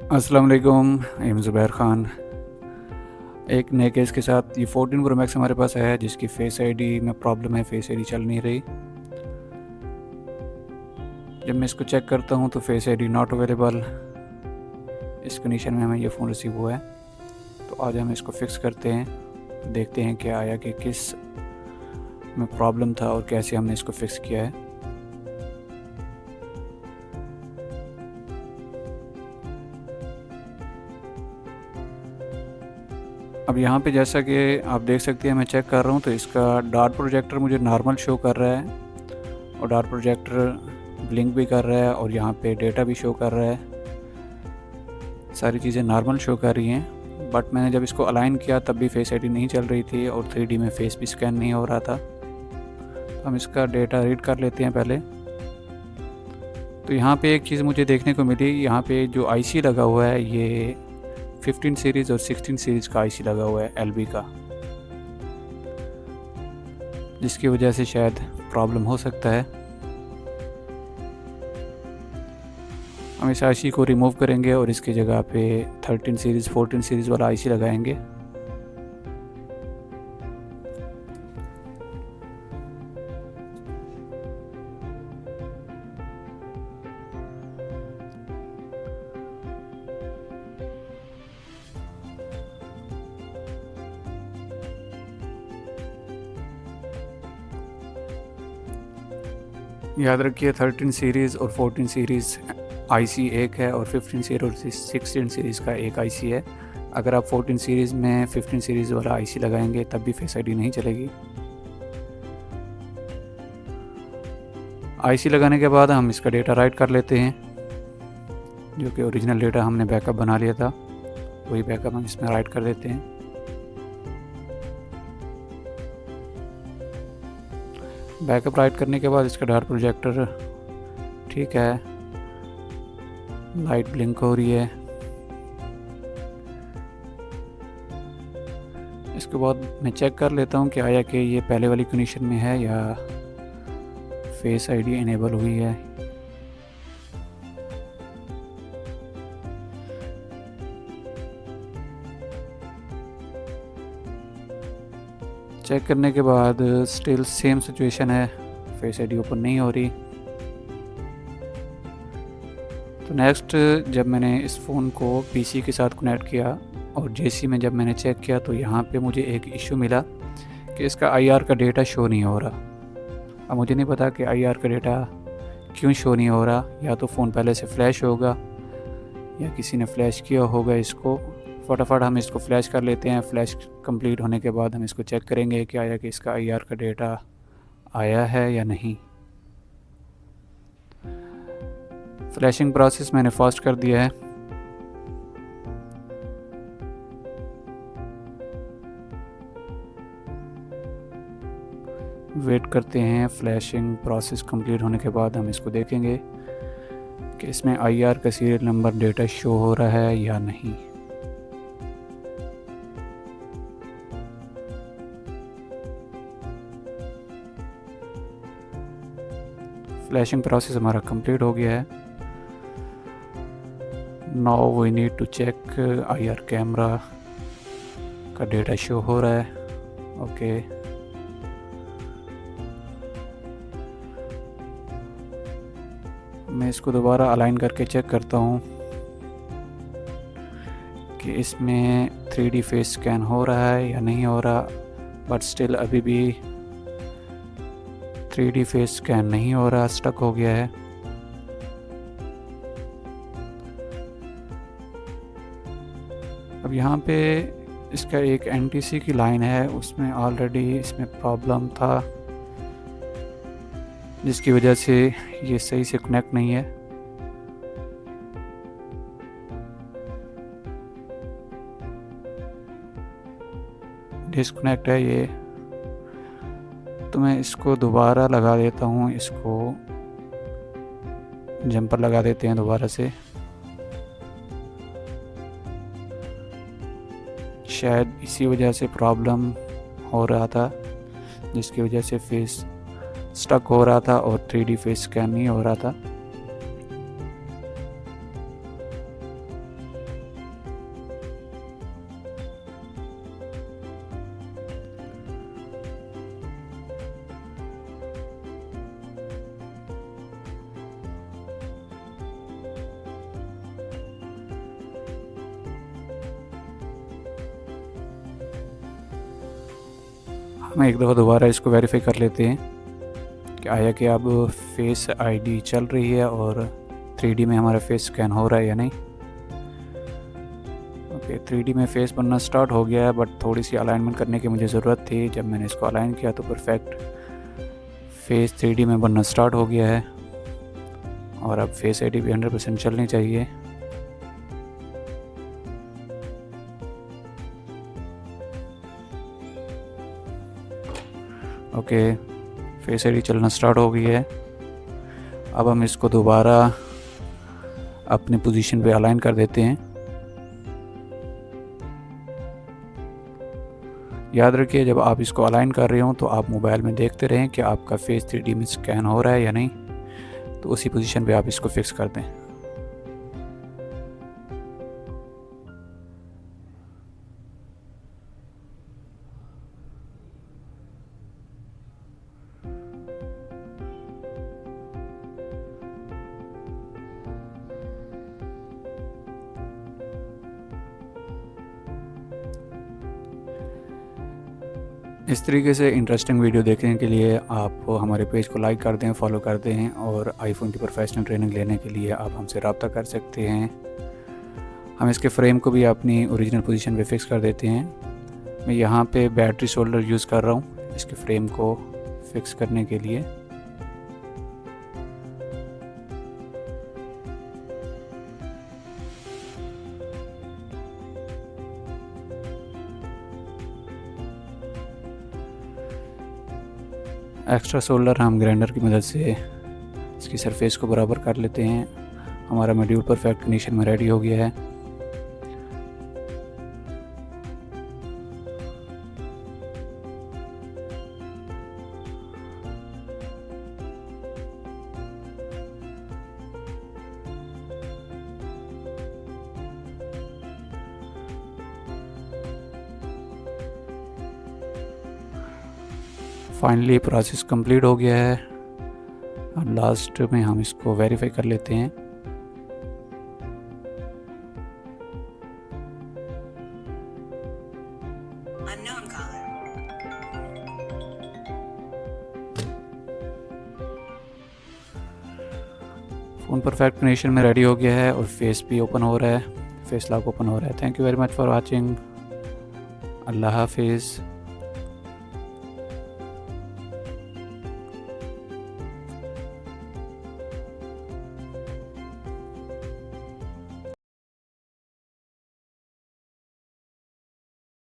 अस्सलाम वालेकुम। I am Zubair Khan. एक नए केस के साथ ये 14 प्रो मैक्स हमारे पास आया है जिसकी फेस आईडी में प्रॉब्लम है, फेस आईडी चल नहीं रही। जब मैं इसको चेक करता हूँ तो फेस आईडी नॉट अवेलेबल, इस कंडीशन में हमें ये फ़ोन रिसीव हुआ है। तो आज हम इसको फिक्स करते हैं, देखते हैं क्या आया कि किस में प्रॉब्लम था और कैसे हमने इसको फिक्स किया है। अब यहाँ पे जैसा कि आप देख सकते हैं, मैं चेक कर रहा हूँ तो इसका डार्ट प्रोजेक्टर मुझे नॉर्मल शो कर रहा है और डार्ट प्रोजेक्टर ब्लिंक भी कर रहा है और यहाँ पे डेटा भी शो कर रहा है। सारी चीज़ें नॉर्मल शो कर रही हैं, बट मैंने जब इसको अलाइन किया तब भी फेस आईडी नहीं चल रही थी और 3D में फेस भी स्कैन नहीं हो रहा था। तो हम इसका डेटा रीड कर लेते हैं पहले। तो यहाँ पे एक चीज़ मुझे देखने को मिली, यहाँ पे जो आईसी लगा हुआ है ये 15 सीरीज़ और 16 सीरीज़ का आईसी लगा हुआ है एलबी का, जिसकी वजह से शायद प्रॉब्लम हो सकता है। हम इस आईसी को रिमूव करेंगे और इसकी जगह पे 13 सीरीज़ 14 सीरीज़ वाला आईसी लगाएंगे। याद रखिए 13 सीरीज़ और 14 सीरीज़ आईसी एक है और 15 सीरीज़ और 16 सीरीज़ का एक आईसी है। अगर आप 14 सीरीज़ में 15 सीरीज़ वाला आईसी लगाएंगे तब भी फेस आईडी नहीं चलेगी। आईसी लगाने के बाद हम इसका डेटा राइट कर लेते हैं, जो कि ओरिजिनल डेटा हमने बैकअप बना लिया था, वही बैकअप हम इसमें राइट कर देते हैं। बैकअप राइट करने के बाद इसका डार्ट प्रोजेक्टर ठीक है, लाइट ब्लिंक हो रही है। इसके बाद मैं चेक कर लेता हूँ कि आया कि ये पहले वाली कंडीशन में है या फेस आईडी इनेबल हुई है। चेक करने के बाद स्टिल सेम सिचुएशन है, फेस आईडी ओपन नहीं हो रही। तो नेक्स्ट जब मैंने इस फ़ोन को पीसी के साथ कनेक्ट किया और जेसी में जब मैंने चेक किया तो यहाँ पे मुझे एक इशू मिला कि इसका आईआर का डेटा शो नहीं हो रहा। अब मुझे नहीं पता कि आईआर का डेटा क्यों शो नहीं हो रहा, या तो फ़ोन पहले से फ्लैश होगा या किसी ने फ्लैश किया होगा इसको। फटाफट हम इसको फ्लैश कर लेते हैं। फ्लैश कंप्लीट होने के बाद हम इसको चेक करेंगे कि आया कि इसका आईआर का डेटा आया है या नहीं। फ्लैशिंग प्रोसेस मैंने फास्ट कर दिया है। वेट करते हैं, फ्लैशिंग प्रोसेस कंप्लीट होने के बाद हम इसको देखेंगे कि इसमें आईआर का सीरियल नंबर डेटा शो हो रहा है या नहीं। फ्लैशिंग प्रोसेस हमारा कंप्लीट हो गया है। Now we need to check IR camera का डेटा शो हो रहा है। ओके, मैं इसको दोबारा अलाइन करके चेक करता हूँ कि इसमें 3D फेस स्कैन हो रहा है या नहीं हो रहा, बट स्टिल अभी भी 3D फेस स्कैन नहीं हो रहा, स्टक हो गया है। अब यहाँ पे इसका एक NTC की लाइन है, उसमें ऑलरेडी इसमें प्रॉब्लम था जिसकी वजह से ये सही से कनेक्ट नहीं है। डिस्कनेक्ट है ये, तो मैं इसको दोबारा लगा देता हूँ। इसको जंपर लगा देते हैं दोबारा से। शायद इसी वजह से प्रॉब्लम हो रहा था, जिसकी वजह से फेस स्टक हो रहा था और 3D फेस स्कैन नहीं हो रहा था। हम एक दफ़ा दोबारा इसको वेरीफाई कर लेते हैं कि आया कि अब फेस आईडी चल रही है और 3D में हमारा फेस स्कैन हो रहा है या नहीं। ओके, 3D में फेस बनना स्टार्ट हो गया है, बट थोड़ी सी अलाइनमेंट करने की मुझे ज़रूरत थी। जब मैंने इसको अलाइन किया तो परफेक्ट फेस 3D में बनना स्टार्ट हो गया है और अब फेस आईडी भी 100% चलनी चाहिए। ओके, फेस आईडी चलना स्टार्ट हो गई है। अब हम इसको दोबारा अपनी पोजीशन पे अलाइन कर देते हैं। याद रखिए, जब आप इसको अलाइन कर रहे हो तो आप मोबाइल में देखते रहें कि आपका फेस 3D में स्कैन हो रहा है या नहीं, तो उसी पोजीशन पे आप इसको फिक्स कर दें। इस तरीके से इंटरेस्टिंग वीडियो देखने के लिए आप हमारे पेज को लाइक कर दें, फॉलो कर दें, और आईफोन की प्रोफेशनल ट्रेनिंग लेने के लिए आप हमसे रब्ता कर सकते हैं। हम इसके फ्रेम को भी अपनी ओरिजिनल पोजीशन पे फिक्स कर देते हैं। मैं यहाँ पे बैटरी शोल्डर यूज़ कर रहा हूँ इसके फ्रेम को फिक्स करने के लिए। एक्स्ट्रा सोल्डर हम ग्राइंडर की मदद से इसकी सरफेस को बराबर कर लेते हैं। हमारा मॉड्यूल परफेक्ट कंडीशन में रेडी हो गया है। फाइनली प्रोसेस कंप्लीट हो गया है और लास्ट में हम इसको वेरीफाई कर लेते हैं। फ़ोन परफेक्ट कंडीशन में रेडी हो गया है और फेस भी ओपन हो रहा है, फेस लॉक ओपन हो रहा है। Thank you very much for watching. अल्लाह हाफिज़।